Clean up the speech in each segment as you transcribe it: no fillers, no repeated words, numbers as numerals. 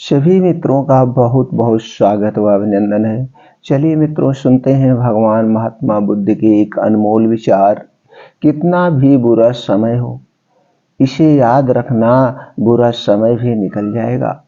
सभी मित्रों का बहुत बहुत स्वागत व अभिनंदन है। चलिए मित्रों, सुनते हैं भगवान महात्मा बुद्ध के एक अनमोल विचार। कितना भी बुरा समय हो, इसे याद रखना, बुरा समय भी निकल जाएगा।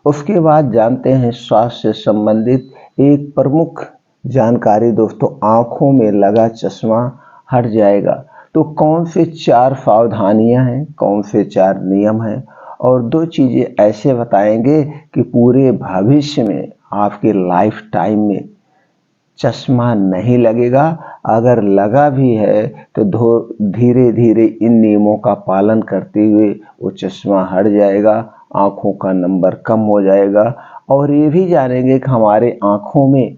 उसके बाद जानते हैं स्वास्थ्य से संबंधित एक प्रमुख जानकारी। दोस्तों, आंखों में लगा चश्मा हट जाएगा। तो कौन से 4 सावधानियां हैं, कौन से 4 नियम हैं और 2 चीजें ऐसे बताएंगे कि पूरे भविष्य में आपके लाइफ टाइम में चश्मा नहीं लगेगा। अगर लगा भी है तो धीरे धीरे इन नियमों का पालन करते हुए वो चश्मा हट जाएगा, आंखों का नंबर कम हो जाएगा। और ये भी जानेंगे कि हमारे आंखों में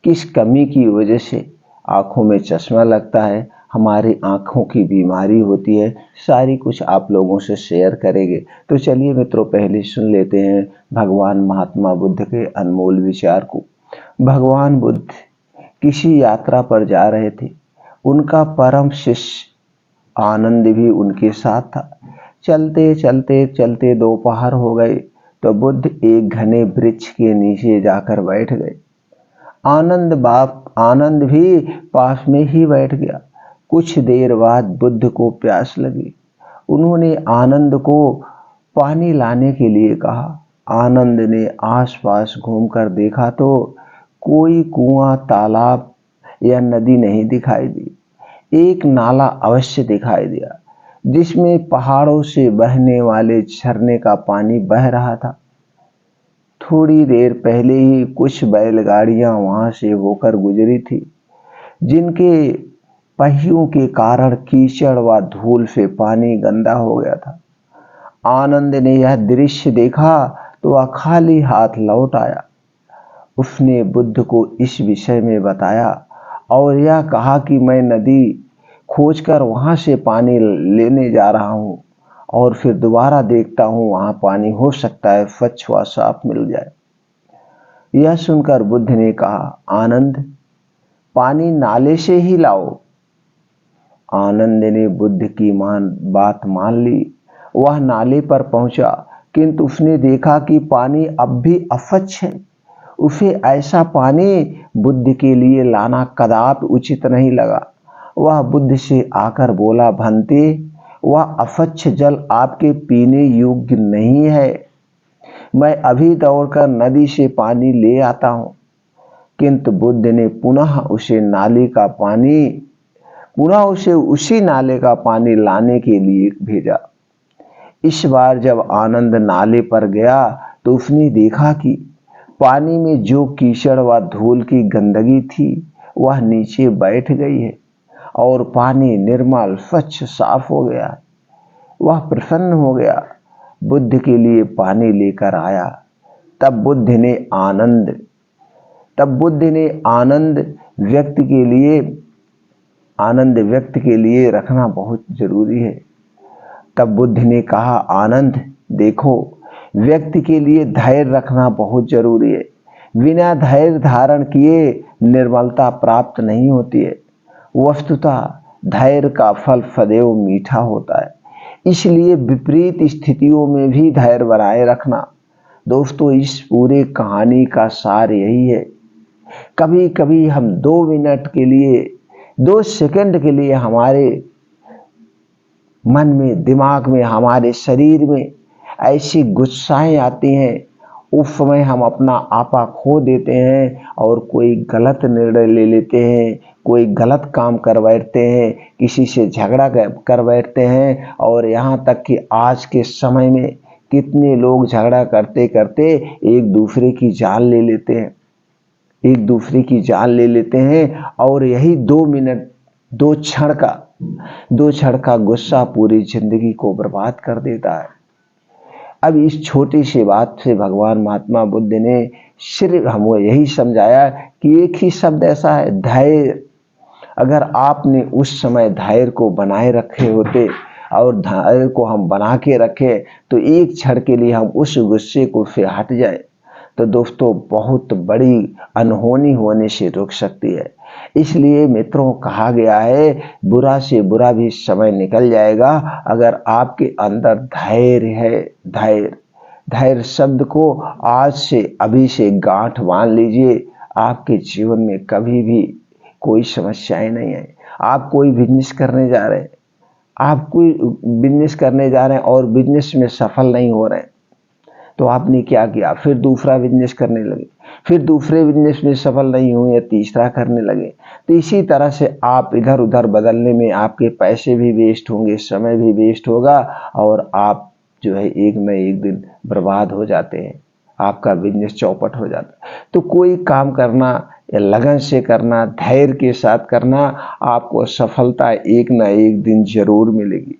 किस कमी की वजह से आंखों में चश्मा लगता है, हमारी आंखों की बीमारी होती है। सारी कुछ आप लोगों से शेयर करेंगे। तो चलिए मित्रों, पहले सुन लेते हैं भगवान महात्मा बुद्ध के अनमोल विचार को। भगवान बुद्ध किसी यात्रा पर जा रहे थे। उनका परम शिष्य आनंद भी उनके साथ था। चलते चलते चलते दोपहर हो गए तो बुद्ध एक घने वृक्ष के नीचे जाकर बैठ गए। आनंद भी पास में ही बैठ गया। कुछ देर बाद बुद्ध को प्यास लगी। उन्होंने आनंद को पानी लाने के लिए कहा। आनंद ने आसपास घूमकर देखा तो कोई कुआं, तालाब या नदी नहीं दिखाई दी। एक नाला अवश्य दिखाई दिया, जिसमें पहाड़ों से बहने वाले झरने का पानी बह रहा था। थोड़ी देर पहले ही कुछ बैलगाड़ियां वहां से होकर गुजरी थी, जिनके पहियों के कारण कीचड़ व धूल से पानी गंदा हो गया था। आनंद ने यह दृश्य देखा तो वह खाली हाथ लौट आया। उसने बुद्ध को इस विषय में बताया और यह कहा कि मैं नदी खोजकर वहां से पानी लेने जा रहा हूं और फिर दोबारा देखता हूं, वहां पानी हो सकता है स्वच्छ व साफ मिल जाए। यह सुनकर बुद्ध ने कहा, आनंद, पानी नाले से ही लाओ। आनंद ने बुद्ध की बात मान ली। वह नाले पर पहुंचा, किंतु उसने देखा कि पानी अब भी अस्वच्छ है। उसे ऐसा पानी बुद्ध के लिए लाना कदापि उचित नहीं लगा। वह बुद्ध से आकर बोला, भंते, वह अस्वच्छ जल आपके पीने योग्य नहीं है। मैं अभी दौड़कर नदी से पानी ले आता हूं। किंतु बुद्ध ने पुनः उसे उसी नाले का पानी लाने के लिए भेजा। इस बार जब आनंद नाले पर गया तो उसने देखा कि पानी में जो कीचड़ व धूल की गंदगी थी वह नीचे बैठ गई है और पानी निर्मल, स्वच्छ, साफ हो गया। वह प्रसन्न हो गया, बुद्ध के लिए पानी लेकर आया। तब बुद्ध ने आनंद व्यक्त के लिए रखना बहुत जरूरी है। तब बुद्ध ने कहा, आनंद, देखो, व्यक्ति के लिए धैर्य रखना बहुत जरूरी है। बिना धैर्य धारण किए निर्मलता प्राप्त नहीं होती है। वस्तुतः धैर्य का फल सदैव मीठा होता है। इसलिए विपरीत स्थितियों में भी धैर्य बनाए रखना। दोस्तों, इस पूरे कहानी का सार यही है। कभी कभी हम 2 मिनट के लिए, 2 सेकंड के लिए हमारे मन में, दिमाग में, हमारे शरीर में ऐसी गुस्साएं आती हैं। उस समय हम अपना आपा खो देते हैं और कोई गलत निर्णय ले लेते हैं, कोई गलत काम कर बैठते हैं, किसी से झगड़ा कर बैठते हैं। और यहाँ तक कि आज के समय में कितने लोग झगड़ा करते करते एक दूसरे की जान ले लेते हैं और यही 2 मिनट, 2 क्षण का गुस्सा पूरी जिंदगी को बर्बाद कर देता है। अब इस छोटी सी बात से भगवान महात्मा बुद्ध ने सिर्फ हमको यही समझाया कि एक ही शब्द ऐसा है, धैर्य। अगर आपने उस समय धैर्य को बनाए रखे होते और धैर्य को हम बना के रखे तो एक क्षण के लिए हम उस गुस्से को से हट जाए तो दोस्तों बहुत बड़ी अनहोनी होने से रुक सकती है। इसलिए मित्रों, कहा गया है, बुरा से बुरा भी समय निकल जाएगा अगर आपके अंदर धैर्य है। धैर्य शब्द को आज से अभी से गांठ बांध लीजिए। आपके जीवन में कभी भी कोई समस्याएं नहीं है। आप कोई बिजनेस करने जा रहे हैं, आप कोई बिजनेस करने जा रहे हैं और बिजनेस में सफल नहीं हो रहे हैं, तो आपने क्या किया, फिर दूसरा बिजनेस करने लगे, फिर दूसरे बिजनेस में सफल नहीं हुए, तीसरा करने लगे। तो इसी तरह से आप इधर उधर बदलने में आपके पैसे भी वेस्ट होंगे, समय भी वेस्ट होगा और आप जो है एक न एक दिन बर्बाद हो जाते हैं, आपका बिजनेस चौपट हो जाता है। तो कोई काम करना लगन से करना, धैर्य के साथ करना, आपको सफलता एक न एक दिन जरूर मिलेगी।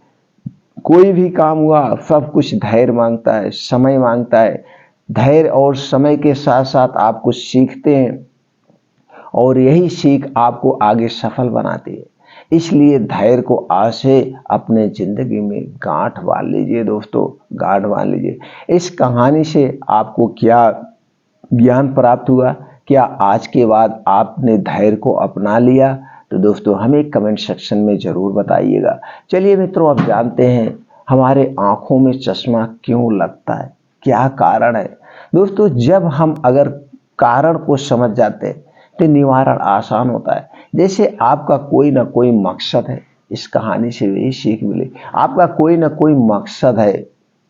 कोई भी काम हुआ सब कुछ धैर्य मांगता है, समय मांगता है। धैर्य और समय के साथ साथ आप कुछ सीखते हैं और यही सीख आपको आगे सफल बनाती है। इसलिए धैर्य को आज से अपने जिंदगी में गांठ बांध लीजिए दोस्तों, गांठ बांध लीजिए। इस कहानी से आपको क्या ज्ञान प्राप्त हुआ? क्या आज के बाद आपने धैर्य को अपना लिया? तो दोस्तों हमें कमेंट सेक्शन में जरूर बताइएगा। चलिए मित्रों, अब जानते हैं हमारे आंखों में चश्मा क्यों लगता है, क्या कारण है। दोस्तों जब हम अगर कारण को समझ जाते हैं तो निवारण आसान होता है। जैसे आपका कोई ना कोई मकसद है, इस कहानी से यही सीख मिली, आपका कोई ना कोई मकसद है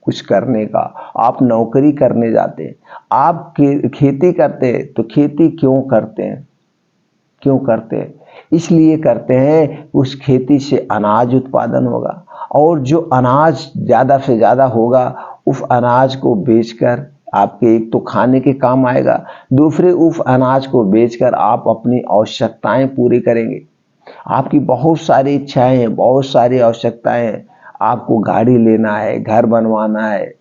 कुछ करने का, आप नौकरी करने जाते हैं, आप खेती करते हैं, तो खेती क्यों करते हैं, क्यों करते हैं? इसलिए करते हैं उस खेती से अनाज उत्पादन होगा और जो अनाज ज़्यादा से ज़्यादा होगा उस अनाज को बेचकर आपके एक तो खाने के काम आएगा, दूसरे उस अनाज को बेचकर आप अपनी आवश्यकताएं पूरी करेंगे। आपकी बहुत सारी इच्छाएं हैं, बहुत सारी आवश्यकताएं हैं। आपको गाड़ी लेना है, घर बनवाना है,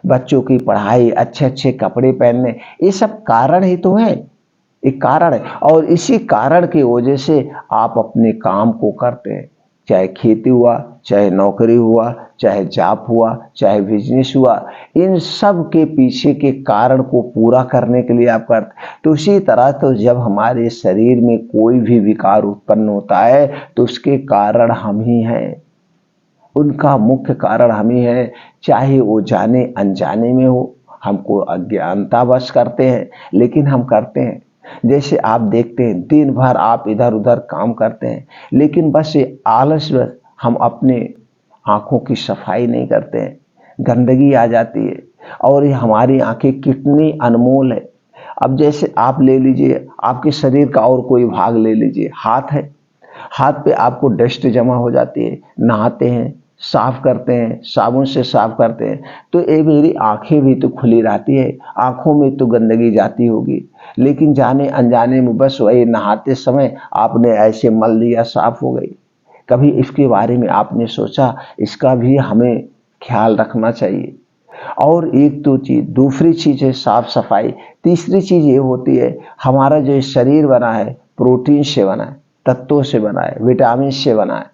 बच्चों की पढ़ाई, अच्छे अच्छे कपड़े पहनने, ये सब कारण ही तो है, एक कारण है। और इसी कारण की वजह से आप अपने काम को करते हैं, चाहे खेती हुआ, चाहे नौकरी हुआ, चाहे जॉब हुआ, चाहे बिजनेस हुआ, इन सब के पीछे के कारण को पूरा करने के लिए आप करते। तो इसी तरह तो जब हमारे शरीर में कोई भी विकार उत्पन्न होता है तो उसके कारण हम ही हैं, उनका मुख्य कारण हम ही है, चाहे वो जाने अनजाने में हो, हमको अज्ञानतावश करते हैं लेकिन हम करते हैं। जैसे आप देखते हैं दिन भर आप इधर उधर काम करते हैं लेकिन बस ये आलस, हम अपने आंखों की सफाई नहीं करते हैं, गंदगी आ जाती है और ये हमारी आंखें कितनी अनमोल है। अब जैसे आप ले लीजिए आपके शरीर का और कोई भाग ले लीजिए, हाथ है, हाथ पे आपको डस्ट जमा हो जाती है, नहाते हैं, साफ करते हैं, साबुन से साफ करते हैं, तो ये मेरी आंखें भी तो खुली रहती है, आंखों में तो गंदगी जाती होगी, लेकिन जाने अनजाने में बस वही नहाते समय आपने ऐसे मल दिया, साफ हो गई। कभी इसके बारे में आपने सोचा? इसका भी हमें ख्याल रखना चाहिए। और एक तो चीज, दूसरी चीज है साफ सफाई, तीसरी चीज ये होती है हमारा जो शरीर बना है प्रोटीन से बना है, तत्वों से बना है, विटामिन से बना है।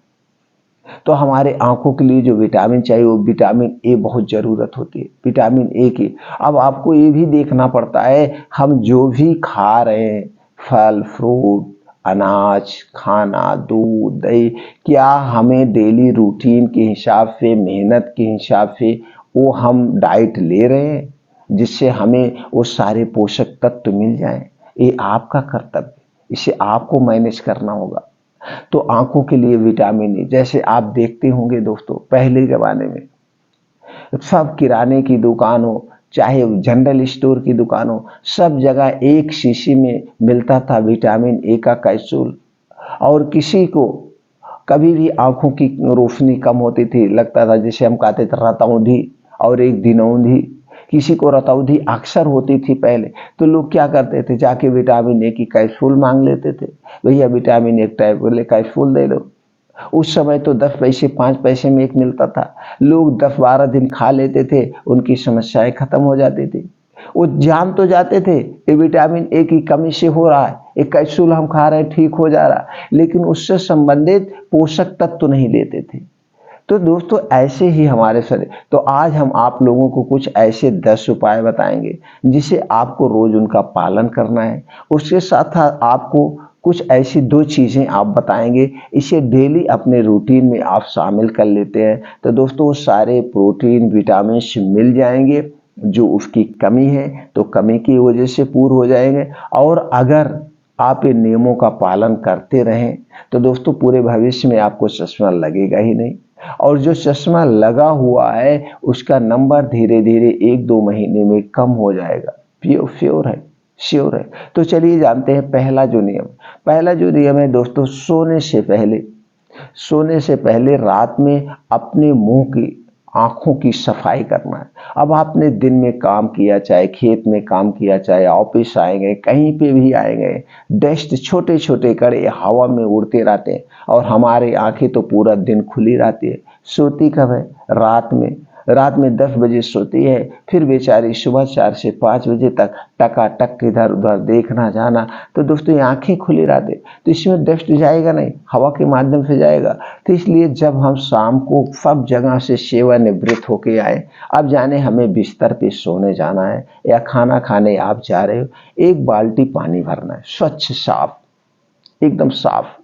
तो हमारे आंखों के लिए जो विटामिन चाहिए वो विटामिन ए बहुत जरूरत होती है, विटामिन ए की। अब आपको ये भी देखना पड़ता है हम जो भी खा रहे हैं, फल फ्रूट, अनाज, खाना, दूध, दही, क्या हमें डेली रूटीन के हिसाब से, मेहनत के हिसाब से वो हम डाइट ले रहे हैं जिससे हमें वो सारे पोषक तत्व मिल जाएं? ये आपका कर्तव्य, इसे आपको मैनेज करना होगा। तो आंखों के लिए विटामिन ई, जैसे आप देखते होंगे दोस्तों पहले जमाने में सब किराने की दुकान हो चाहे जनरल स्टोर की दुकान हो, सब जगह एक शीशी में मिलता था विटामिन ए का कैप्सूल। और किसी को कभी भी आंखों की रोशनी कम होती थी, लगता था जिसे हम कहते थे रतौंधी और एक दिनौंधी, किसी को रतौंधी अक्सर होती थी पहले, तो लोग क्या करते थे जाके विटामिन ए की कैप्सूल मांग लेते थे, भैया विटामिन ए कैप्सूल दे दो। उस समय तो 10 पैसे 5 पैसे में एक मिलता था, लोग 10-12 दिन खा लेते थे, उनकी समस्याएं खत्म हो जाती थी। वो जान तो जाते थे ये विटामिन ए की कमी से हो रहा है, एक कैप्सूल हम खा रहे हैं ठीक हो जा रहा है, लेकिन उससे संबंधित पोषक तत्व नहीं लेते थे। तो दोस्तों ऐसे ही हमारे शरीर, तो आज हम आप लोगों को कुछ ऐसे 10 उपाय बताएंगे जिसे आपको रोज उनका पालन करना है। उसके साथ साथ आपको कुछ ऐसी 2 चीजें आप बताएंगे, इसे डेली अपने रूटीन में आप शामिल कर लेते हैं तो दोस्तों वो सारे प्रोटीन विटामिन मिल जाएंगे, जो उसकी कमी है तो कमी की वजह से पूर्ण हो जाएंगे। और अगर आप इन नियमों का पालन करते रहें तो दोस्तों पूरे भविष्य में आपको चश्मा लगेगा ही नहीं, और जो चश्मा लगा हुआ है उसका नंबर धीरे धीरे 1-2 महीने में कम हो जाएगा। श्योर है, श्योर है। तो चलिए जानते हैं पहला जो नियम है दोस्तों, सोने से पहले रात में अपने मुंह की आंखों की सफाई करना है। अब आपने दिन में काम किया, चाहे खेत में काम किया, चाहे ऑफिस आएंगे, कहीं पे भी आएंगे, डस्ट छोटे छोटे कण हवा में उड़ते रहते हैं और हमारी आंखें तो पूरा दिन खुली रहती है। सोती कब है? रात में 10 बजे सोती है, फिर बेचारी सुबह 4 से 5 बजे तक टकाटक इधर उधर देखना जाना, तो दोस्तों ये आंखें खुली रहती है तो इसमें डस्ट जाएगा नहीं, हवा के माध्यम से जाएगा। तो इसलिए जब हम शाम को सब जगह से सेवानिवृत्त होके आए, अब जाने हमें बिस्तर पे सोने जाना है या खाना खाने आप जा रहे हो, 1 बाल्टी पानी भरना है, स्वच्छ साफ, एकदम साफ,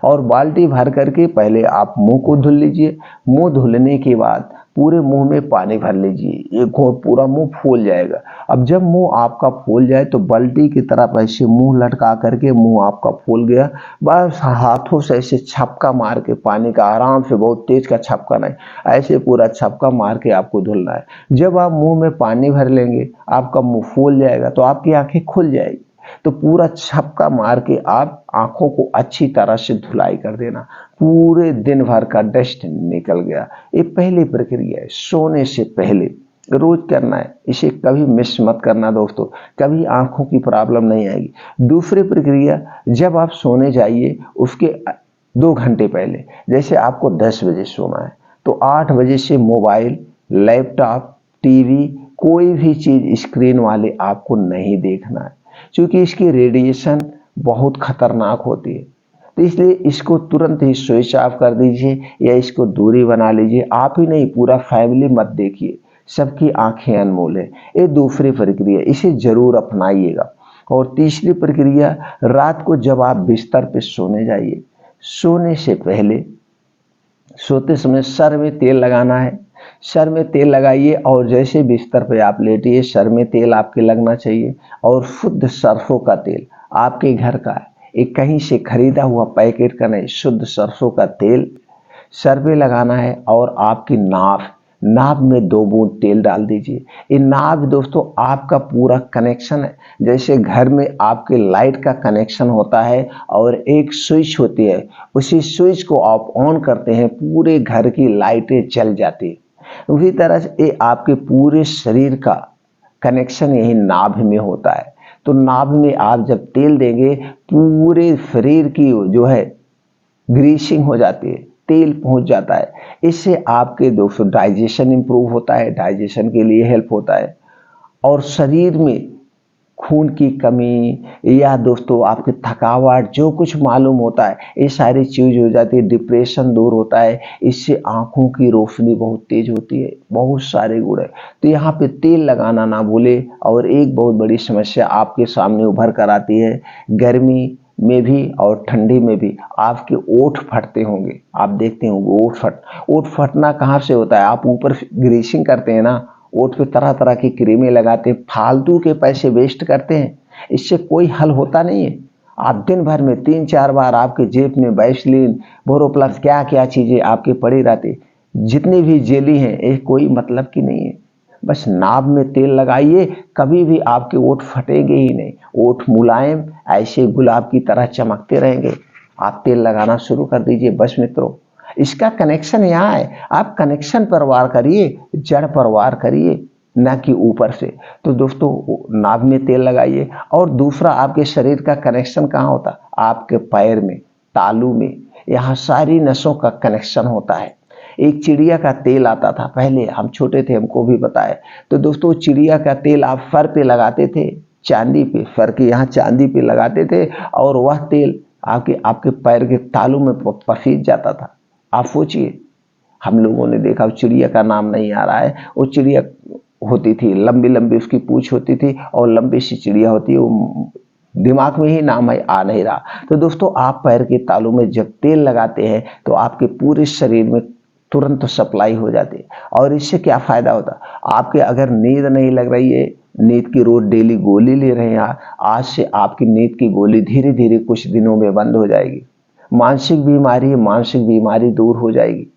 और बाल्टी भर करके पहले आप मुंह को धुल लीजिए। मुंह धुलने के बाद पूरे मुंह में पानी भर लीजिए, एक घोट पूरा मुंह फूल जाएगा। अब जब मुंह आपका फूल जाए तो बाल्टी की तरफ ऐसे मुंह लटका करके, मुंह आपका फूल गया, बस हाथों से ऐसे छपका मार के पानी का, आराम से, बहुत तेज का छपका नहीं, ऐसे पूरा छपका मार के आपको धुलना है। जब आप मुंह में पानी भर लेंगे, आपका मुंह फूल जाएगा तो आपकी आंखें खुल जाएगी, तो पूरा छपका मार के आप आंखों को अच्छी तरह से धुलाई कर देना, पूरे दिन भर का डस्ट निकल गया। ये पहली प्रक्रिया है, सोने से पहले रोज करना है, इसे कभी मिस मत करना दोस्तों, कभी आंखों की प्रॉब्लम नहीं आएगी। दूसरी प्रक्रिया, जब आप सोने जाइए उसके 2 घंटे पहले, जैसे आपको 10 बजे सोना है तो 8 बजे से मोबाइल, लैपटॉप, टीवी, कोई भी चीज स्क्रीन वाले आपको नहीं देखना है, क्योंकि इसकी रेडिएशन बहुत खतरनाक होती है। तो इसलिए इसको तुरंत ही स्विच ऑफ कर दीजिए या इसको दूरी बना लीजिए। आप ही नहीं, पूरा फैमिली मत देखिए, सबकी आंखें अनमोल है। ये दूसरी प्रक्रिया, इसे जरूर अपनाइएगा। और तीसरी प्रक्रिया, रात को जब आप बिस्तर पे सोने जाइए, सोने से पहले, सोते समय सर में तेल लगाना है, सर में तेल लगाइए और जैसे बिस्तर पे आप लेटिए, सर में तेल आपके लगना चाहिए, और शुद्ध सरसों का तेल आपके घर का है, एक कहीं से खरीदा हुआ पैकेट का नहीं, शुद्ध सरसों का तेल सर पे लगाना है। और आपकी नाभ में 2 बूंद तेल डाल दीजिए। ये नाभ दोस्तों आपका पूरा कनेक्शन है, जैसे घर में आपके लाइट का कनेक्शन होता है और एक स्विच होती है, उसी स्विच को आप ऑन करते हैं, पूरे घर की लाइटें जल जाती है। उसी तरह से ये आपके पूरे शरीर का कनेक्शन यही नाभ में होता है। तो नाभ में आप जब तेल देंगे, पूरे शरीर की जो है ग्रीसिंग हो जाती है, तेल पहुंच जाता है। इससे आपके दोस्तों डाइजेशन इंप्रूव होता है, डाइजेशन के लिए हेल्प होता है, और शरीर में खून की कमी या दोस्तों आपके थकावट जो कुछ मालूम होता है, ये सारी चीज हो जाती है, डिप्रेशन दूर होता है। इससे आंखों की रोशनी बहुत तेज होती है, बहुत सारे गुण है। तो यहाँ पे तेल लगाना ना भूले। और एक बहुत बड़ी समस्या आपके सामने उभर कर आती है, गर्मी में भी और ठंडी में भी आपके ओठ फटते होंगे, आप देखते होंगे ओठ फटना कहाँ से होता है? आप ऊपर ग्रीसिंग करते हैं ना, ओठ पे तरह तरह की क्रीमें लगाते हैं, फालतू के पैसे वेस्ट करते हैं, इससे कोई हल होता नहीं है। आप दिन भर में 3-4 बार आपके जेब में वैसलीन, बोरोप्लस, क्या क्या चीजें आपके पड़ी रहती, जितनी भी जेली हैं, ये कोई मतलब की नहीं है। बस नाभ में तेल लगाइए, कभी भी आपके ओठ फटेंगे ही नहीं, ओठ मुलायम ऐसे गुलाब की तरह चमकते रहेंगे। आप तेल लगाना शुरू कर दीजिए। बस मित्रों, इसका कनेक्शन यहाँ है, आप कनेक्शन पर वार करिए, जड़ पर वार करिए, ना कि ऊपर से। तो दोस्तों नाभ में तेल लगाइए। और दूसरा, आपके शरीर का कनेक्शन कहाँ होता? आपके पैर में, तालू में, यहाँ सारी नसों का कनेक्शन होता है। एक चिड़िया का तेल आता था, पहले हम छोटे थे, हमको भी बताए। तो दोस्तों चिड़िया का तेल आप सर पे लगाते थे, चांदी पे, सर के यहाँ चांदी पे लगाते थे, और वह तेल आपके पैर के तालू में पसीज जाता था। आप सोचिए, हम लोगों ने देखा, चिड़िया का नाम नहीं आ रहा है, वो चिड़िया होती थी, लंबी लंबी उसकी पूंछ होती थी और लंबी सी चिड़िया होती है, वो दिमाग में ही नाम है, आ नहीं रहा। तो दोस्तों आप पैर के तालू में जब तेल लगाते हैं तो आपके पूरे शरीर में तुरंत सप्लाई हो जाती है। और इससे क्या फायदा होता है, आपके अगर नींद नहीं लग रही है, नींद की रोज डेली गोली ले रहे हैं, आज से आपकी नींद की गोली धीरे धीरे कुछ दिनों में बंद हो जाएगी। मानसिक बीमारी दूर हो जाएगी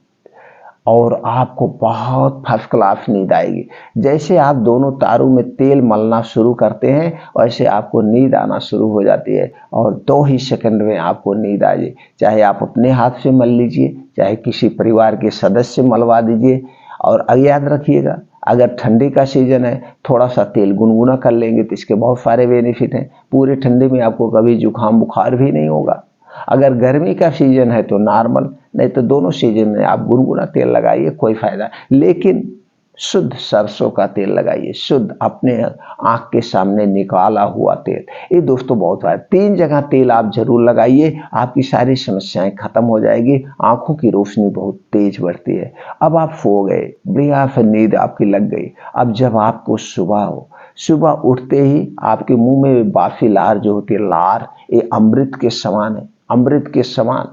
और आपको बहुत फर्स्ट क्लास नींद आएगी। जैसे आप दोनों तारों में तेल मलना शुरू करते हैं वैसे आपको नींद आना शुरू हो जाती है और 2 ही सेकंड में आपको नींद आ जाए। चाहे आप अपने हाथ से मल लीजिए, चाहे किसी परिवार के सदस्य से मलवा दीजिए। और याद रखिएगा, अगर ठंडी का सीजन है, थोड़ा सा तेल गुनगुना कर लेंगे तो इसके बहुत सारे बेनिफिट हैं। पूरे ठंडी में आपको कभी जुकाम बुखार भी नहीं होगा। अगर गर्मी का सीजन है तो नॉर्मल, नहीं तो दोनों सीजन में आप गुनगुना तेल लगाइए, कोई फायदा। लेकिन शुद्ध सरसों का तेल लगाइए, शुद्ध अपने आंख के सामने निकाला हुआ तेल। ये दोस्तों बहुत है, 3 जगह तेल आप जरूर लगाइए, आपकी सारी समस्याएं खत्म हो जाएगी, आंखों की रोशनी बहुत तेज बढ़ती है। अब आप सो गए, बढ़िया से नींद आपकी लग गई। अब जब आपको सुबह हो, सुबह उठते ही आपके मुंह में बासी लार जो होती है, लार ये अमृत के समान है, अमृत के समान।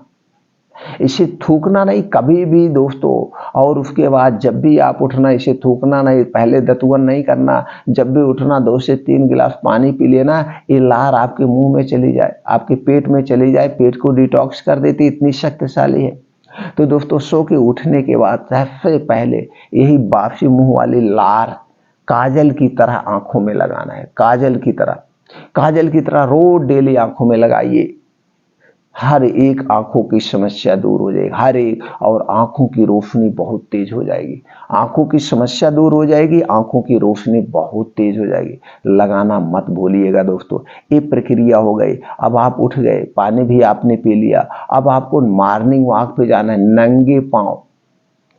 इसे थूकना नहीं कभी भी दोस्तों। और उसके बाद जब भी आप उठना, इसे थूकना नहीं, पहले दतुअन नहीं करना। जब भी उठना 2 से 3 गिलास पानी पी लेना, ये लार आपके मुंह में चली जाए, आपके पेट में चली जाए, पेट को डिटॉक्स कर देती, इतनी शक्तिशाली है। तो दोस्तों सो के उठने के बाद सबसे पहले यही बासी मुंह वाली लार काजल की तरह आंखों में लगाना है, काजल की तरह, काजल की तरह रोज डेली आंखों में लगाइए। हर एक आंखों की समस्या दूर हो जाएगी, हर एक। और आंखों की रोशनी बहुत तेज हो जाएगी, आंखों की समस्या दूर हो जाएगी, आंखों की रोशनी बहुत तेज हो जाएगी। लगाना मत भूलिएगा दोस्तों। ये प्रक्रिया हो गई। अब आप उठ गए, पानी भी आपने पी लिया, अब आपको मॉर्निंग वॉक पे जाना है, नंगे पांव,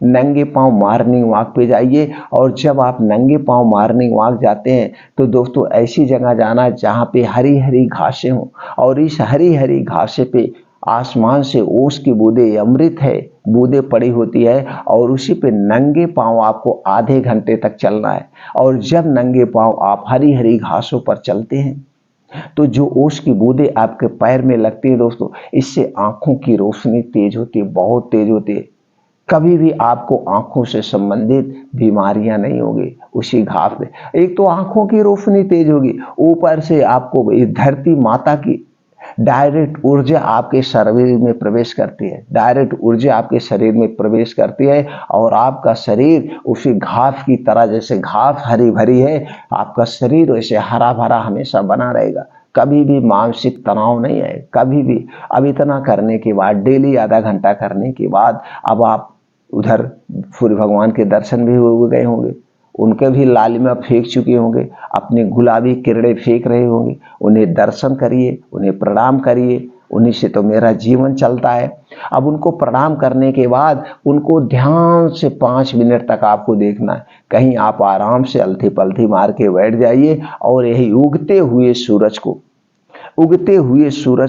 नंगे पांव मॉर्निंग वॉक पे जाइए। और जब आप नंगे पांव मॉर्निंग वॉक जाते हैं तो दोस्तों ऐसी जगह जाना जहां पे हरी हरी घासें हों, और इस हरी हरी घासें पे आसमान से ओस की बूंदें, अमृत है, बूंदें पड़ी होती है, और उसी पे नंगे पांव आपको आधे घंटे तक चलना है। और जब नंगे पांव आप हरी हरी घासों पर चलते हैं तो जो ओस की बूंदें आपके पैर में लगती है दोस्तों, इससे आंखों की रोशनी तेज होती है, बहुत तेज होती है। कभी भी आपको आंखों से संबंधित बीमारियां नहीं होगी उसी घास में। एक तो आंखों की रोशनी तेज होगी, ऊपर से आपको धरती माता की डायरेक्ट ऊर्जा आपके शरीर में प्रवेश करती है, डायरेक्ट ऊर्जा आपके शरीर में प्रवेश करती है, और आपका शरीर उसी घास की तरह, जैसे घास हरी भरी है, आपका शरीर वैसे हरा भरा हमेशा बना रहेगा। कभी भी मानसिक तनाव नहीं है, कभी भी। अब इतना करने के बाद, डेली आधा घंटा करने के बाद, अब आप उधर सूर्य भगवान के दर्शन भी हो गए होंगे, उनके भी लालिमा फेंक चुके होंगे, अपने गुलाबी किरणें फेंक रहे होंगे। उन्हें दर्शन करिए, उन्हें प्रणाम करिए, उन्हीं से तो मेरा जीवन चलता है। अब उनको प्रणाम करने के बाद उनको ध्यान से 5 मिनट तक आपको देखना है। कहीं आप आराम से अलथी पलथी मार के बैठ जाइए और यही उगते हुए सूरज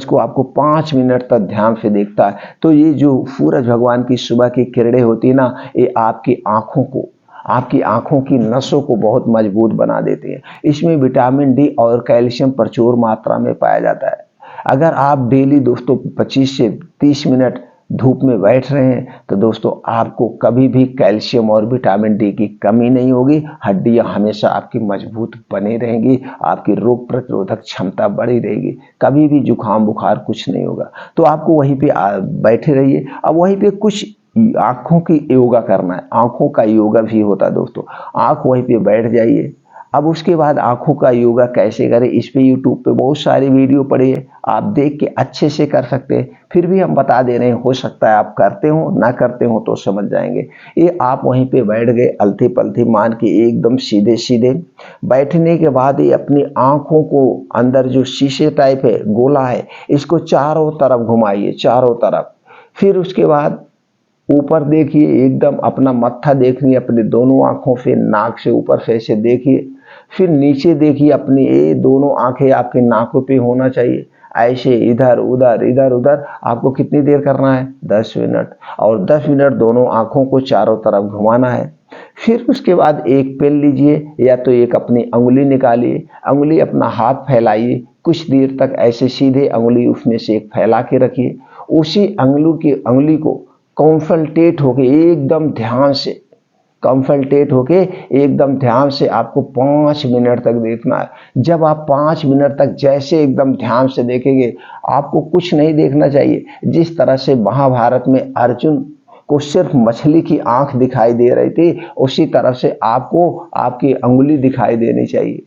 को आपको 5 मिनट तक ध्यान से देखता है। तो ये जो सूरज भगवान की सुबह की किरणें होती है ना, ये आपकी आंखों की नसों को बहुत मजबूत बना देती है। इसमें विटामिन डी और कैल्शियम प्रचुर मात्रा में पाया जाता है। अगर आप डेली दोस्तों 25 से 30 मिनट धूप में बैठ रहे हैं तो दोस्तों आपको कभी भी कैल्शियम और विटामिन डी की कमी नहीं होगी। हड्डियां हमेशा आपकी मजबूत बनी रहेंगी, आपकी रोग प्रतिरोधक क्षमता बढ़ी रहेगी, कभी भी जुकाम बुखार कुछ नहीं होगा। तो आपको वहीं पे बैठे रहिए। अब वहीं पे कुछ आंखों की योगा करना है, आंखों का योगा भी होता है दोस्तों। आंख वहीं पे बैठ जाइए। अब उसके बाद आंखों का योगा कैसे करें, इस पे यूट्यूब पे बहुत सारी वीडियो पड़ी है, आप देख के अच्छे से कर सकते हैं। फिर भी हम बता दे रहे हैं, हो सकता है आप करते हो ना करते हो तो समझ जाएंगे। ये आप वहीं पे बैठ गए, अलथी पलथी मान के एकदम सीधे सीधे बैठने के बाद ही अपनी आंखों को अंदर जो शीशे टाइप है, गोला है, इसको चारों तरफ घुमाइए, चारों तरफ। फिर उसके बाद ऊपर देखिए, एकदम अपना मत्था देखिए अपने दोनों आंखों से, नाक से ऊपर से ऐसे देखिए। फिर नीचे देखिए, अपनी ये दोनों आंखें आपके नाकों पे होना चाहिए। ऐसे इधर उधर आपको कितनी देर करना है? 10 मिनट। और 10 मिनट दोनों आंखों को चारों तरफ घुमाना है। फिर उसके बाद एक पेन लीजिए या तो एक अपनी अंगुली निकालिए, अंगुली अपना हाथ फैलाइए, कुछ देर तक ऐसे सीधे अंगुली उसमें से एक फैला के रखिए। उसी अंगुली को कॉन्संट्रेट होके एकदम ध्यान से आपको 5 मिनट तक देखना है। जब आप 5 मिनट तक जैसे एकदम ध्यान से देखेंगे, आपको कुछ नहीं देखना चाहिए। जिस तरह से महाभारत में अर्जुन को सिर्फ मछली की आंख दिखाई दे रही थी, उसी तरह से आपको आपकी अंगुली दिखाई देनी चाहिए।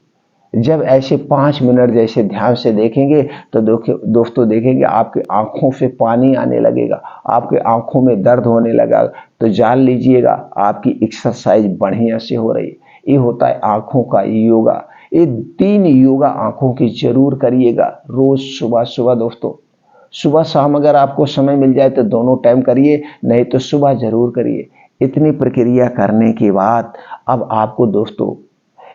जब ऐसे 5 मिनट जैसे ध्यान से देखेंगे तो दोस्तों देखेंगे आपके आंखों से पानी आने लगेगा, आपके आंखों में दर्द होने लगा, तो जान लीजिएगा आपकी एक्सरसाइज बढ़िया से हो रही है। ये होता है आंखों का योगा। ये 3 योगा आंखों की जरूर करिएगा रोज सुबह सुबह दोस्तों। सुबह शाम अगर आपको समय मिल जाए तो दोनों टाइम करिए, नहीं तो सुबह जरूर करिए। इतनी प्रक्रिया करने के बाद अब आपको दोस्तों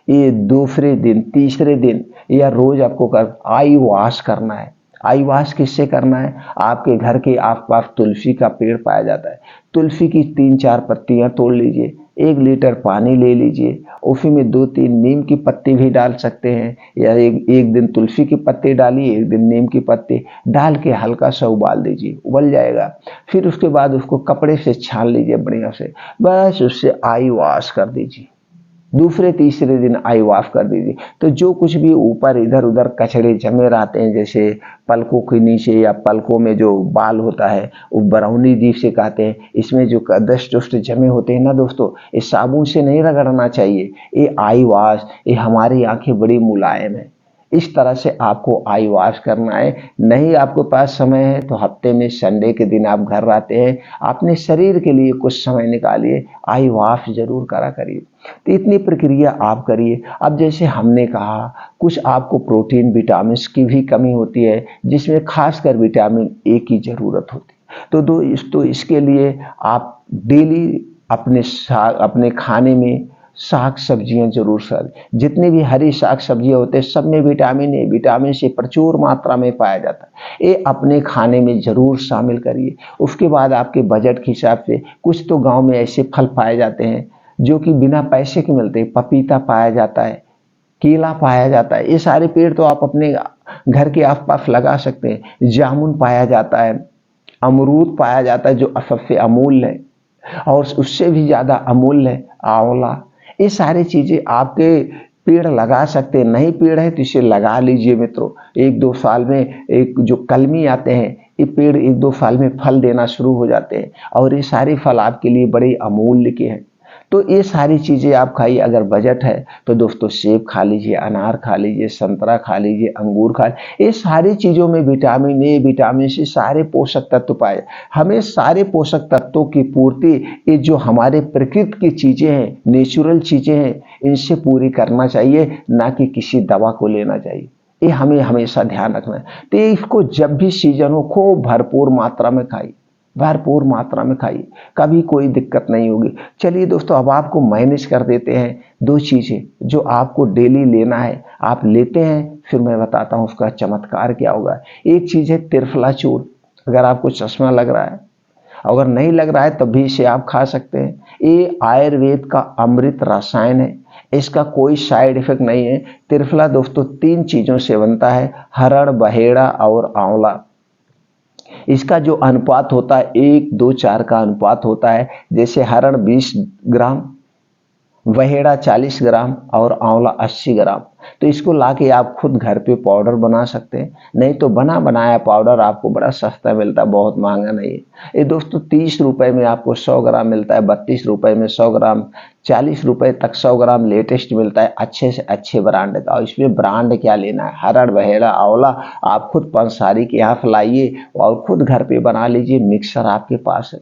ये दूसरे दिन तीसरे दिन या रोज आपको आई वॉश करना है। आई वॉश किससे करना है? आपके घर के आसपास तुलसी का पेड़ पाया जाता है, तुलसी की 3-4 पत्तियां तोड़ लीजिए, 1 लीटर पानी ले लीजिए, उसी में 2-3 नीम की पत्ती भी डाल सकते हैं, या एक दिन तुलसी की पत्ती डालिए, एक दिन नीम की पत्ती डाल के हल्का सा उबाल दीजिए, उबल जाएगा। फिर उसके बाद उसको कपड़े से छान लीजिए बढ़िया से, बस उससे आई वॉश कर दीजिए। दूसरे तीसरे दिन आई वॉश कर दीजिए। तो जो कुछ भी ऊपर इधर उधर कचड़े जमे रहते हैं, जैसे पलकों के नीचे या पलकों में जो बाल होता है वो ब्राउनी जिसे कहते हैं, इसमें जो डस्ट दुस्ट जमे होते हैं ना दोस्तों, ये साबुन से नहीं रगड़ना चाहिए। ये आई वॉश, ये हमारी आंखें बड़ी मुलायम है, इस तरह से आपको आई वॉश करना है। नहीं आपके पास समय है तो हफ्ते में संडे के दिन आप घर आते हैं, अपने शरीर के लिए कुछ समय निकालिए, आई वॉश जरूर करा करिए। तो इतनी प्रक्रिया आप करिए। अब जैसे हमने कहा कुछ आपको प्रोटीन विटामिन की भी कमी होती है, जिसमें खासकर विटामिन ए की जरूरत होती है। तो इसके लिए आप डेली अपने खाने में साग सब्जियां जरूर सर, जितने भी हरी साग सब्जियां होते हैं सब में विटामिन ए, विटामिन सी प्रचुर मात्रा में पाया जाता है। ये अपने खाने में जरूर शामिल करिए। उसके बाद आपके बजट के हिसाब से कुछ तो गांव में ऐसे फल पाए जाते हैं जो कि बिना पैसे के मिलते हैं। पपीता पाया जाता है, केला पाया जाता है, ये सारे पेड़ तो आप अपने घर के आसपास लगा सकते हैं। जामुन पाया जाता है, अमरूद पाया जाता है जो सबसे अमूल्य है, और उससे भी ज्यादा अमूल्य है आंवला। ये सारी चीजें आपके पेड़ लगा सकते हैं। नहीं पेड़ है तो इसे लगा लीजिए मित्रों। 1-2 साल में एक जो कलमी आते हैं, ये पेड़ 1-2 साल में फल देना शुरू हो जाते हैं, और ये सारे फल आपके लिए बड़े अमूल्य के हैं। तो ये सारी चीजें आप खाइए। अगर बजट है तो दोस्तों सेब खा लीजिए, अनार खा लीजिए, संतरा खा लीजिए, अंगूर खा लीजिए। ये सारी चीजों में विटामिन ए, विटामिन सी, सारे पोषक तत्व पाए। हमें सारे पोषक तत्वों की पूर्ति ये जो हमारे प्रकृति की चीजें हैं, नेचुरल चीजें हैं, इनसे पूरी करना चाहिए, ना कि किसी दवा को लेना चाहिए। ये हमें हमेशा ध्यान रखना है। तो इसको जब भी सीजन हो खूब भरपूर मात्रा में खाइए, भरपूर मात्रा में खाइए, कभी कोई दिक्कत नहीं होगी। चलिए दोस्तों, अब आपको मैनेज कर देते हैं 2 चीजें जो आपको डेली लेना है। आप लेते हैं, फिर मैं बताता हूं उसका चमत्कार क्या होगा। एक चीज है त्रिफला चूर्ण। अगर आपको चश्मा लग रहा है, अगर नहीं लग रहा है तब भी इसे आप खा सकते हैं। ये आयुर्वेद का अमृत रसायन है, इसका कोई साइड इफेक्ट नहीं है। त्रिफला दोस्तों 3 चीजों से बनता है, हरड़, बहेड़ा और आंवला। इसका जो अनुपात होता है 1:2:4 का अनुपात होता है। जैसे हरड़ 20 ग्राम, वहेड़ा 40 ग्राम और आंवला 80 ग्राम। तो इसको लाके आप खुद घर पे पाउडर बना सकते हैं। नहीं तो बना बनाया पाउडर आपको बड़ा सस्ता मिलता है, बहुत महंगा नहीं है। ये दोस्तों 30 रुपए में आपको 100 ग्राम मिलता है, 32 रुपए में 100 ग्राम, 40 रुपए तक 100 ग्राम लेटेस्ट मिलता है, अच्छे से अच्छे ब्रांड का। और इसमें ब्रांड क्या लेना है, हरड़, बहेड़ा, आंवला आप खुद पंसारी के यहाँ लाइए और खुद घर पे बना लीजिए। मिक्सर आपके पास है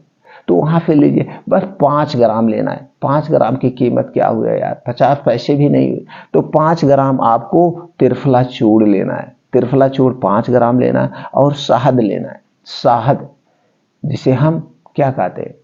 तो वहां से लीजिए, बस 5 ग्राम लेना है। 5 ग्राम की कीमत क्या हुआ यार, 50 पैसे भी नहीं हुए। तो 5 ग्राम आपको त्रिफला चूर्ण लेना है, त्रिफला चूर्ण 5 ग्राम लेना है। और शहद लेना है, शहद जिसे हम क्या कहते हैं,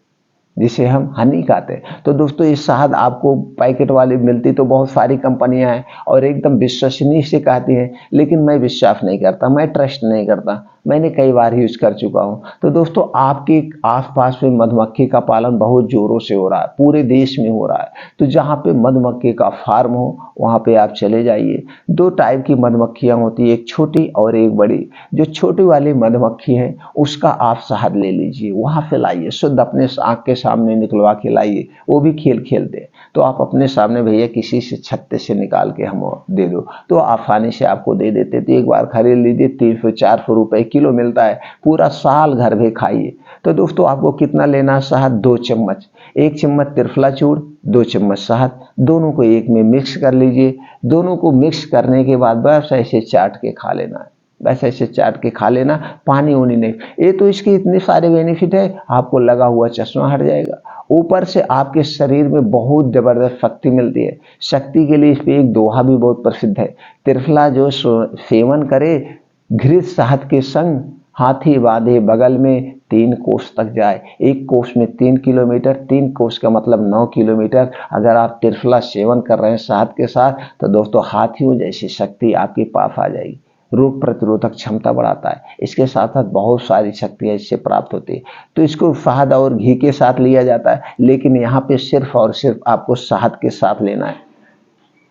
जिसे हम हनी कहते हैं। तो दोस्तों, ये शहद आपको पैकेट वाली मिलती तो बहुत सारी कंपनियां हैं और एकदम विश्वसनीय से कहती हैं, लेकिन मैं विश्वास नहीं करता, मैं ट्रस्ट नहीं करता, मैंने कई बार यूज कर चुका हूं। तो दोस्तों, आपके आसपास में मधुमक्खी का पालन बहुत जोरों से हो रहा है, पूरे देश में हो रहा है। तो जहाँ पे मधुमक्खी का फार्म हो वहाँ पे आप चले जाइए। दो टाइप की मधुमक्खियाँ होती है, एक छोटी और एक बड़ी। जो छोटी वाली मधुमक्खी है उसका आप शहद ले लीजिए, वहाँ से लाइए, शुद्ध अपने आँख के सामने निकलवा के लाइए, वो भी खेल खेलते। तो आप अपने सामने भैया किसी से छत्ते से निकाल के हम दे दो, तो आसानी से आपको दे देते। तो एक बार खरीद लीजिए, 300-400 रुपए किलो मिलता है, पूरा साल घर में खाइए। तो दोस्तों, आपको कितना लेना शहद? 2 चम्मच, 1 चम्मच त्रिफला चूर्ण, 2 चम्मच शहद, दोनों को एक में मिक्स कर लीजिए। दोनों को मिक्स करने के बाद बस ऐसे चाट के खा लेना है, बस ऐसे चाट के खा लेना, पानी उनी नहीं। ये तो इसके इतने सारे बेनिफिट है, आपको लगा हुआ चश्मा हट जाएगा, ऊपर से आपके शरीर में बहुत जबरदस्त शक्ति मिलती है। शक्ति के लिए इस पे एक दोहा भी बहुत प्रसिद्ध है, त्रिफला जो सेवन करे घृत शहद के संग, हाथी बांधे बगल में 3 कोस तक जाए। एक कोस में 3 किलोमीटर, 3 कोस का मतलब 9 किलोमीटर। अगर आप त्रिफला सेवन कर रहे हैं शहद के साथ, तो दोस्तों हाथियों जैसी शक्ति आपके पास आ जाएगी। रोग प्रतिरोधक क्षमता बढ़ाता है, इसके साथ साथ बहुत सारी शक्तियां इससे प्राप्त होती है। तो इसको शहद और घी के साथ लिया जाता है, लेकिन यहाँ पे सिर्फ और सिर्फ आपको शहद के साथ लेना है।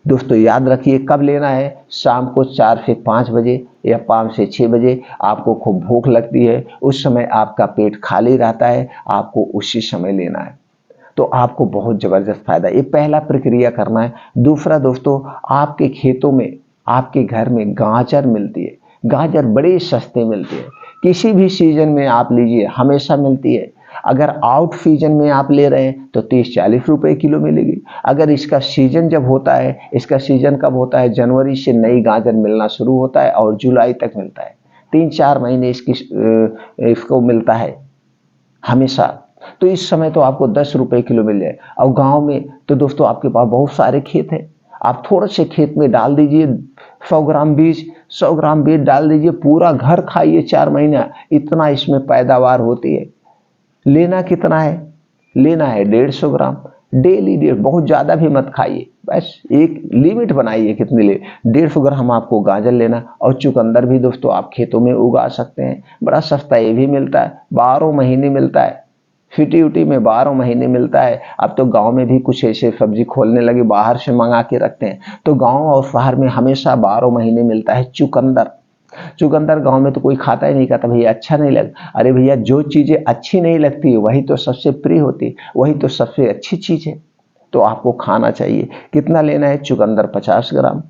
दोस्तों याद रखिए, कब लेना है? शाम को 4 से 5 बजे या 5 से 6 बजे। आपको खूब भूख लगती है, उस समय आपका पेट खाली रहता है, आपको उसी समय लेना है, तो आपको बहुत जबरदस्त फायदा। ये पहला प्रक्रिया करना है। दूसरा दोस्तों, आपके खेतों में, आपके घर में गाजर मिलती है, गाजर बड़े सस्ते मिलती है, किसी भी सीजन में आप लीजिए, हमेशा मिलती है। अगर आउट सीजन में आप ले रहे हैं तो 30-40 रुपए किलो मिलेगी। अगर इसका सीजन जब होता है, इसका सीजन कब होता है? जनवरी से नई गाजर मिलना शुरू होता है और जुलाई तक मिलता है, 3-4 महीने इसको मिलता है हमेशा। तो इस समय तो आपको 10 रुपए किलो मिल जाए। और गांव में तो दोस्तों आपके पास बहुत सारे खेत हैं, आप थोड़े से खेत में डाल दीजिए 100 ग्राम बीज, 100 ग्राम बीज डाल दीजिए, पूरा घर खाइए 4 महीना, इतना इसमें पैदावार होती है। लेना कितना है? लेना है 150 ग्राम डेली। डेढ़, बहुत ज्यादा भी मत खाइए, बस एक लिमिट बनाइए कितने ले। 150 ग्राम आपको गाजर लेना। और चुकंदर भी दोस्तों आप खेतों में उगा सकते हैं, बड़ा सस्ता ये भी मिलता है, 12 महीने मिलता है, फिटी उटी में 12 महीने मिलता है। अब तो गांव में भी कुछ ऐसे सब्जी खोलने लगे, बाहर से मंगा के रखते हैं, तो गांव और शहर में हमेशा 12 महीने मिलता है चुकंदर। चुकंदर गांव में तो कोई खाता ही नहीं, कहता भैया अच्छा नहीं लगता। अरे भैया, जो चीजें अच्छी नहीं लगती है वही तो सबसे प्रिय होती है, वही तो सबसे अच्छी चीज है, तो आपको खाना चाहिए। कितना लेना है? चुकंदर 50 ग्राम,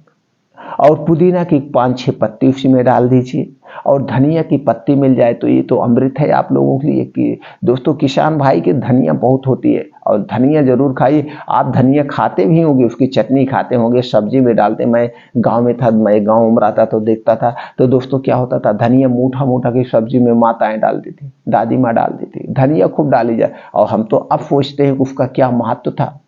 और पुदीना की 5-6 पत्ती उसी में डाल दीजिए, और धनिया की पत्ती मिल जाए तो ये तो अमृत है आप लोगों के लिए। कि दोस्तों, किसान भाई के धनिया बहुत होती है, और धनिया जरूर खाइए। आप धनिया खाते भी होंगे, उसकी चटनी खाते होंगे, सब्जी में डालते। मैं गांव में था, मैं गांव उम्र आता तो देखता था, तो दोस्तों क्या होता था, धनिया मूठा मूठा की सब्जी में माताएं डालती थी, दादी माँ डालती थी, धनिया खूब डाली जाए। और हम तो अब सोचते हैं कि उसका क्या महत्व था,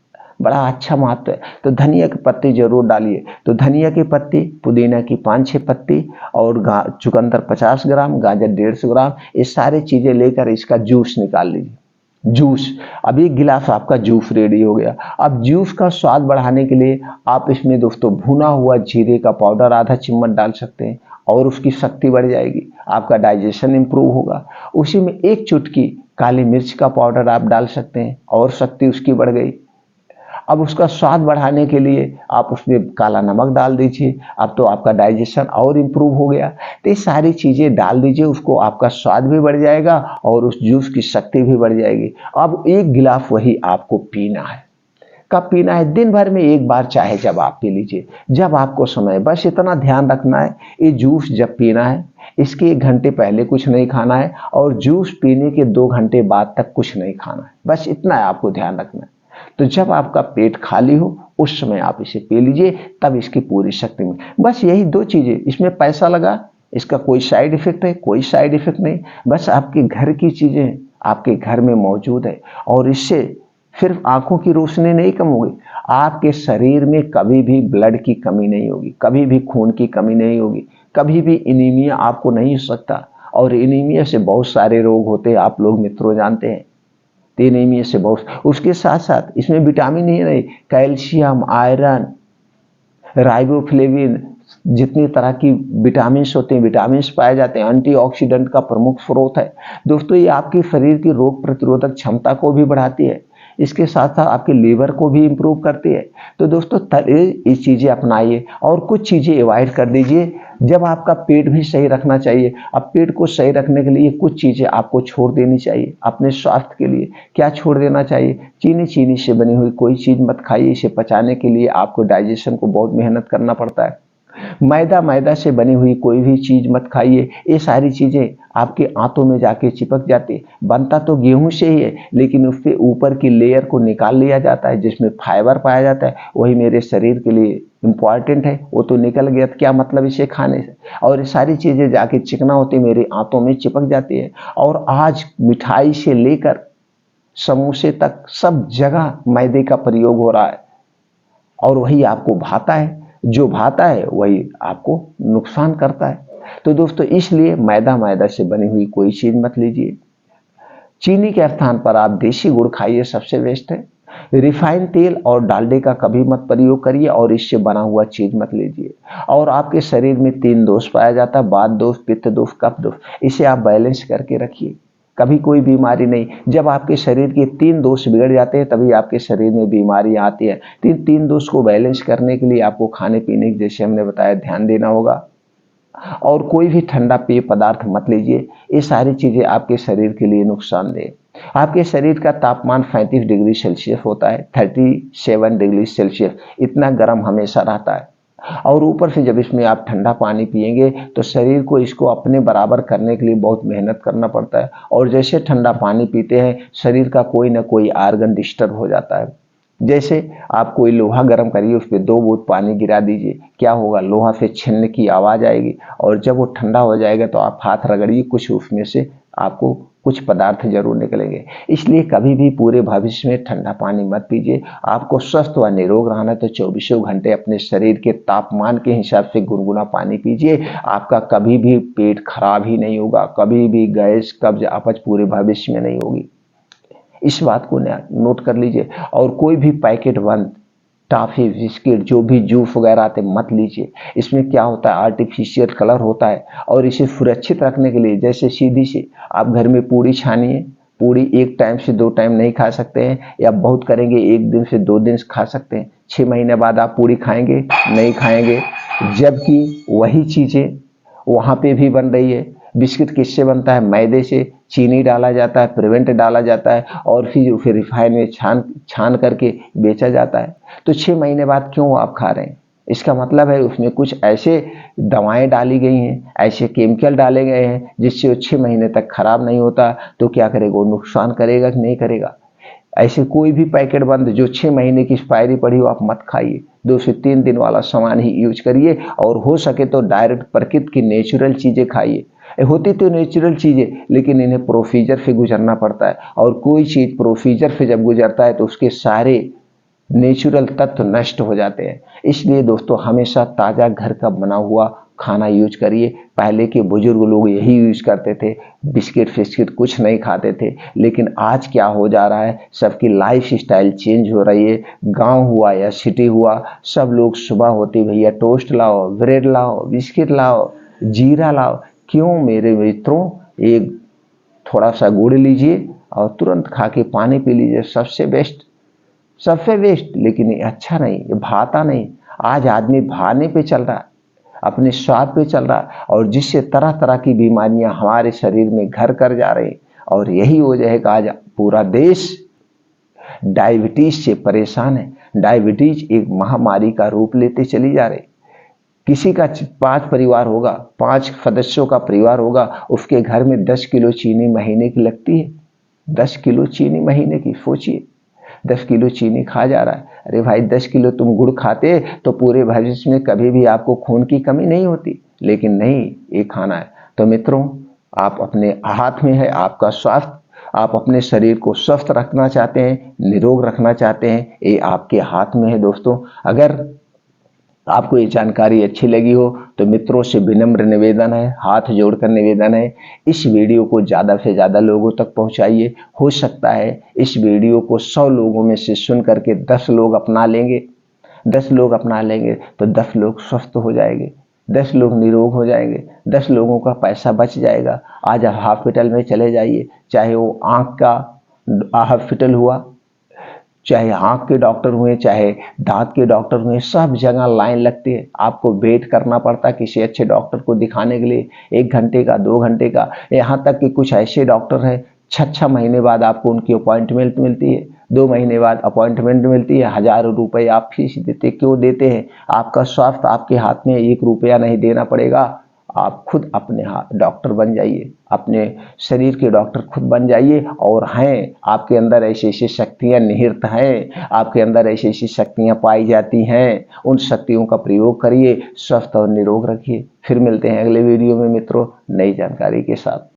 बड़ा अच्छा महत्व है। तो धनिया की पत्ती जरूर डालिए। तो धनिया की पत्ती, पुदीना की 5-6 पत्ती, और चुकंदर 50 ग्राम, गाजर 150 ग्राम, ये सारी चीजें लेकर इसका जूस निकाल लीजिए। जूस, अब 1 गिलास आपका जूस रेडी हो गया। अब जूस का स्वाद बढ़ाने के लिए आप इसमें दोस्तों भुना हुआ जीरे का पाउडर आधा चम्मच डाल सकते हैं, और उसकी शक्ति बढ़ जाएगी, आपका डाइजेशन इंप्रूव होगा। उसी में 1 चुटकी काली मिर्च का पाउडर आप डाल सकते हैं, और शक्ति उसकी बढ़ गई। अब उसका स्वाद बढ़ाने के लिए आप उसमें काला नमक डाल दीजिए, अब तो आपका डाइजेशन और इम्प्रूव हो गया। तो ये सारी चीजें डाल दीजिए, उसको आपका स्वाद भी बढ़ जाएगा और उस जूस की शक्ति भी बढ़ जाएगी। अब 1 गिलास वही आपको पीना है। कब पीना है? दिन भर में 1 बार, चाहे जब आप पी लीजिए, जब आपको समय। बस इतना ध्यान रखना है, ये जूस जब पीना है, इसके 1 घंटे पहले कुछ नहीं खाना है, और जूस पीने के 2 घंटे बाद तक कुछ नहीं खाना है, बस इतना है आपको ध्यान रखना है। तो जब आपका पेट खाली हो उस समय आप इसे पी लीजिए, तब इसकी पूरी शक्ति में। बस यही 2 चीजें, इसमें पैसा लगा, इसका कोई साइड इफेक्ट है? कोई साइड इफेक्ट नहीं, बस आपके घर की चीजें आपके घर में मौजूद है। और इससे सिर्फ आंखों की रोशनी नहीं कम होगी, आपके शरीर में कभी भी ब्लड की कमी नहीं होगी, कभी भी खून की कमी नहीं होगी, कभी भी एनीमिया आपको नहीं हो सकता। और एनीमिया से बहुत सारे रोग होते हैं, आप लोग मित्रों जानते हैं। एनीमिया से बहुत। उसके साथ साथ इसमें विटामिन ही नहीं, कैल्शियम, आयरन, राइबोफ्लेविन, जितनी तरह की विटामिन होते हैं, विटामिन पाए जाते हैं। एंटीऑक्सीडेंट का प्रमुख स्रोत है दोस्तों। ये आपके शरीर की रोग प्रतिरोधक क्षमता को भी बढ़ाती है, इसके साथ साथ आपके लीवर को भी इम्प्रूव करती है। तो दोस्तों ये चीज़ें अपनाइए और कुछ चीज़ें अवॉइड कर दीजिए। जब आपका पेट भी सही रखना चाहिए, अब पेट को सही रखने के लिए कुछ चीज़ें आपको छोड़ देनी चाहिए अपने स्वास्थ्य के लिए। क्या छोड़ देना चाहिए? चीनी से बनी हुई कोई चीज़ मत खाइए, इसे पचाने के लिए आपको डाइजेशन को बहुत मेहनत करना पड़ता है। मैदा से बनी हुई कोई भी चीज़ मत खाइए, ये सारी चीज़ें आपके आंतों में जाके चिपक जाती। बनता तो गेहूं से ही है, लेकिन उसके ऊपर की लेयर को निकाल लिया जाता है जिसमें फाइबर पाया जाता है, वही मेरे शरीर के लिए इम्पॉर्टेंट है, वो तो निकल गया, तो क्या मतलब इसे खाने से। और ये सारी चीज़ें जाके चिकना होती मेरे आंतों में चिपक जाती है। और आज मिठाई से लेकर समोसे तक सब जगह मैदे का प्रयोग हो रहा है, और वही आपको भाता है। जो भाता है वही आपको नुकसान करता है। तो दोस्तों इसलिए मैदा से बनी हुई कोई चीज मत लीजिए। चीनी के स्थान पर आप देसी गुड़ खाइए, सबसे बेस्ट है। रिफाइंड तेल और डालडे का कभी मत प्रयोग करिए, और इससे बना हुआ चीज मत लीजिए। और आपके शरीर में 3 दोष पाया जाता है, वात दोष, पित्त दोष, कफ दोष। इसे आप बैलेंस करके रखिए, कभी कोई बीमारी नहीं। जब आपके शरीर के 3 दोष बिगड़ जाते हैं तभी आपके शरीर में बीमारी आती है। 3 दोष को बैलेंस करने के लिए आपको खाने पीने की, जैसे हमने बताया, ध्यान देना होगा। और कोई भी ठंडा पेय पदार्थ मत लीजिए, ये सारी चीजें आपके शरीर के लिए नुकसानदेह। आपके शरीर का तापमान 35 डिग्री सेल्सियस होता है, 37 डिग्री सेल्सियस, इतना गर्म हमेशा रहता है। और ऊपर से जब इसमें आप ठंडा पानी पिएंगे तो शरीर को इसको अपने बराबर करने के लिए बहुत मेहनत करना पड़ता है। और जैसे ठंडा पानी पीते हैं शरीर का कोई ना कोई आर्गन डिस्टर्ब हो जाता है। जैसे आप कोई लोहा गर्म करिए, उस पर 2 बूंद पानी गिरा दीजिए, क्या होगा? लोहा से छिलने की आवाज आएगी, और जब वो ठंडा हो जाएगा तो आप हाथ रगड़िए, कुछ उसमें से आपको कुछ पदार्थ जरूर निकलेंगे। इसलिए कभी भी पूरे भविष्य में ठंडा पानी मत पीजिए। आपको स्वस्थ व निरोग रहना तो 24 घंटे अपने शरीर के तापमान के हिसाब से गुनगुना पानी पीजिए। आपका कभी भी पेट खराब ही नहीं होगा, कभी भी गैस, कब्ज, अपच पूरे भविष्य में नहीं होगी। इस बात को नोट कर लीजिए। और कोई भी पैकेट बंद टॉफी, बिस्किट, जो भी जूस वगैरह आते मत लीजिए। इसमें क्या होता है? आर्टिफिशियल कलर होता है। और इसे सुरक्षित रखने के लिए, जैसे सीधी से आप घर में पूड़ी छानिए, पूड़ी 1 टाइम से 2 टाइम नहीं खा सकते हैं, या बहुत करेंगे 1 दिन से 2 दिन खा सकते हैं। 6 महीने बाद आप पूड़ी खाएंगे? नहीं खाएंगे। जबकि वही चीजें वहां पे भी बन रही है। बिस्किट किससे बनता है? मैदे से। चीनी डाला जाता है, प्रिवेंट डाला जाता है, और फिर रिफाइन में छान करके बेचा जाता है। तो 6 महीने बाद क्यों आप खा रहे हैं? इसका मतलब है उसमें कुछ ऐसे दवाएं डाली गई हैं, ऐसे केमिकल डाले गए हैं जिससे वो 6 महीने तक खराब नहीं होता। तो क्या करेगा? वो नुकसान करेगा कि नहीं करेगा? ऐसे कोई भी पैकेट बंद जो 6 महीने की एक्सपायरी पड़ी हो आप मत खाइए। 2 से 3 दिन वाला सामान ही यूज करिए, और हो सके तो डायरेक्ट प्रकृति की नेचुरल चीजें खाइए। होती तो नेचुरल चीजें, लेकिन इन्हें प्रोसीजर से गुजरना पड़ता है, और कोई चीज प्रोसीजर से जब गुजरता है तो उसके सारे नेचुरल तत्व नष्ट हो जाते हैं। इसलिए दोस्तों हमेशा ताजा घर का बना हुआ खाना यूज करिए। पहले के बुजुर्ग लोग यही यूज करते थे, बिस्किट फिस्किट कुछ नहीं खाते थे। लेकिन आज क्या हो जा रहा है? सबकी लाइफ स्टाइल चेंज हो रही है। गांव हुआ या सिटी हुआ, सब लोग सुबह होते भैया टोस्ट लाओ, ब्रेड लाओ, बिस्किट लाओ, जीरा लाओ। क्यों मेरे मित्रों? एक थोड़ा सा गुड़ लीजिए और तुरंत खा के पानी पी लीजिए, सबसे बेस्ट, सबसे बेस्ट। लेकिन ये अच्छा नहीं, ये भाता नहीं। आज आदमी भाने पे चल रहा है, अपने स्वाद पे चल रहा है, और जिससे तरह तरह की बीमारियां हमारे शरीर में घर कर जा रही। और यही वजह है कि आज पूरा देश डायबिटीज से परेशान है। डायबिटीज एक महामारी का रूप लेते चली जा रही। किसी का 5 परिवार होगा, 5 सदस्यों का परिवार होगा, उसके घर में 10 किलो चीनी महीने की लगती है। 10 किलो चीनी महीने की, सोचिए। 10 किलो चीनी खा जा रहा है। अरे भाई 10 किलो तुम गुड़ खाते तो पूरे भविष्य में कभी भी आपको खून की कमी नहीं होती, लेकिन नहीं, ये खाना है। तो मित्रों, आप अपने हाथ में है आपका स्वास्थ्य। आप अपने शरीर को स्वस्थ रखना चाहते हैं, निरोग रखना चाहते हैं, ये आपके हाथ में है दोस्तों। अगर आपको ये जानकारी अच्छी लगी हो तो मित्रों से विनम्र निवेदन है, हाथ जोड़कर निवेदन है, इस वीडियो को ज़्यादा से ज़्यादा लोगों तक पहुंचाइए। हो सकता है इस वीडियो को 100 लोगों में से सुन करके 10 लोग अपना लेंगे, 10 लोग अपना लेंगे तो 10 लोग स्वस्थ हो जाएंगे, 10 लोग निरोग हो जाएंगे, 10 लोगों का पैसा बच जाएगा। आज आप हॉस्पिटल में चले जाइए, चाहे वो आँख का हॉस्पिटल हुआ, चाहे आँख के डॉक्टर हुए, चाहे दांत के डॉक्टर हुए, सब जगह लाइन लगती है। आपको वेट करना पड़ता है किसी अच्छे डॉक्टर को दिखाने के लिए, 1 घंटे का, 2 घंटे का। यहाँ तक कि कुछ ऐसे डॉक्टर हैं 6 महीने बाद आपको उनकी अपॉइंटमेंट मिलती है, 2 महीने बाद अपॉइंटमेंट मिलती है। हज़ारों रुपये आप फीस देते, क्यों देते हैं? आपका स्वास्थ्य आपके हाथ में, 1 रुपया नहीं देना पड़ेगा। आप खुद अपने हाथ डॉक्टर बन जाइए, अपने शरीर के डॉक्टर खुद बन जाइए। और हैं आपके अंदर ऐसी ऐसी शक्तियाँ निहित हैं, आपके अंदर ऐसी ऐसी शक्तियाँ पाई जाती हैं, उन शक्तियों का प्रयोग करिए, स्वस्थ और निरोग रखिए। फिर मिलते हैं अगले वीडियो में मित्रों, नई जानकारी के साथ।